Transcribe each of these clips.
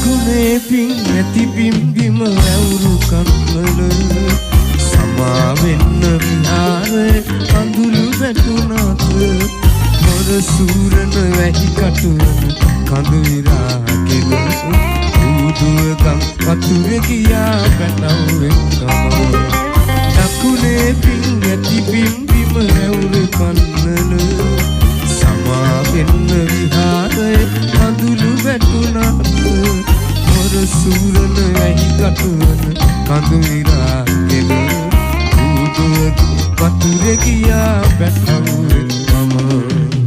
දකුණේ පින් ඇති බිම්බිම ඇවුරු කන්වල සමා වෙන්න විහාරේ කඳුළු වැටුණාත මොර සූරන වැහි කටුවන කඳු විරාගෙන උදුව ගම් වතුර ගියා පැටවෙන් ගම දකුණේ පින් ඇති බිම්බිම ඇවුරු කන්වල සමා වෙන්න විහාරේ කඳුළු වැටුණාත මොර සූරන වැහි කටුවන කඳු විරාගෙන උදුව වතුර ගියා පැටවෙන් ගම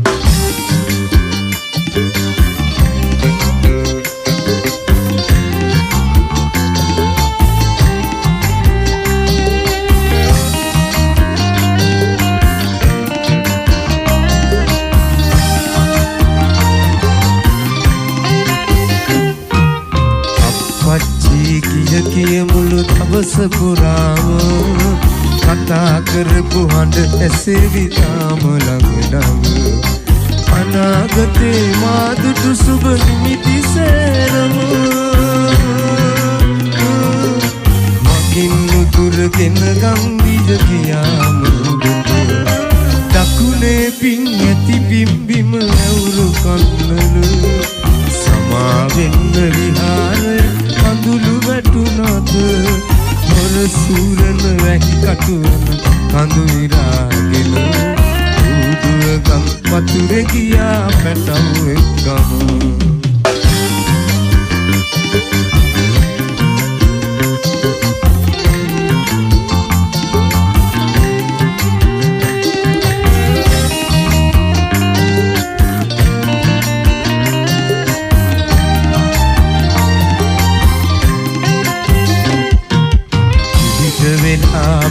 කිය මුළු දවස පුරාම කතා කරපු හඬ ඇසෙවි තාම ළඟ අනාගතේ මාදුටු සුබ නිමිති සේරම මකින් උතුරගෙන ගම්බිජ කියාම දකුණේ පින් ඇති බිම්බිම ඇවුරු කන්නල සමා වෙන්න විහාරේ කඳුළු වැටුණාද මොර සූරන වැහි කටුවන කඳු විරාගෙන උදුව ගම් වතුර ගියා පැටවෙන් ගම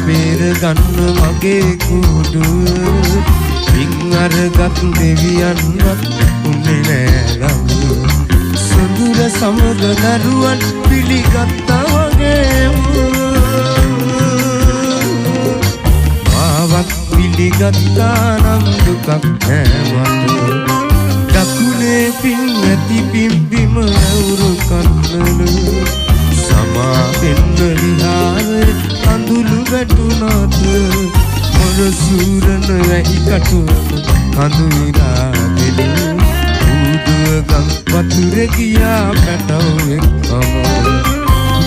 බේර ගන්න මගේ කුඩු පින් අරගත් දෙවියන්වත් උන්නේ නෑ ළඟ සොඳුර සමග දරුවන් පිළිගත්තා වගේ මාවත් පිළිගත්තා නම් දුකක් නෑ මට දකුණේ පින් ඇති බිම්බිම ඇවුරු කන්නල සමා වෙන්න විහාරේ කඳුළු වැටුණාද මොර සූරන වැහි කටුවන කඳු විරාගෙන උදුව ගම් වතුර ගියා පැටවෙන් ගම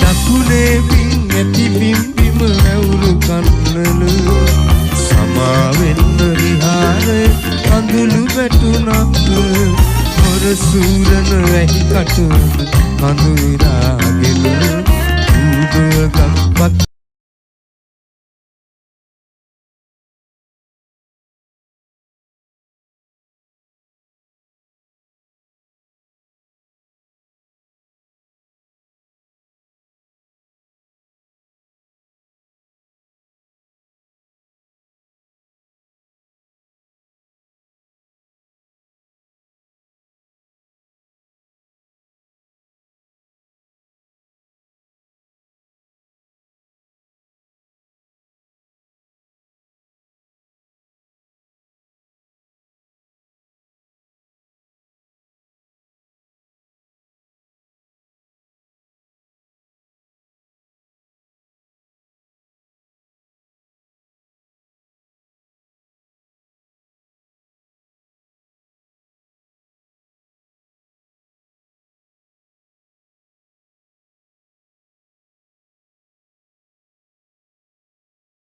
දකුණේ පින් ඇති බිම්බිම ඇවුරු කන්නල සමා වෙන්න විහාරේ කඳුළු වැටුණාද මොර සූරන වැහි කටුවන කඳු විරාගෙන උදුව ගම්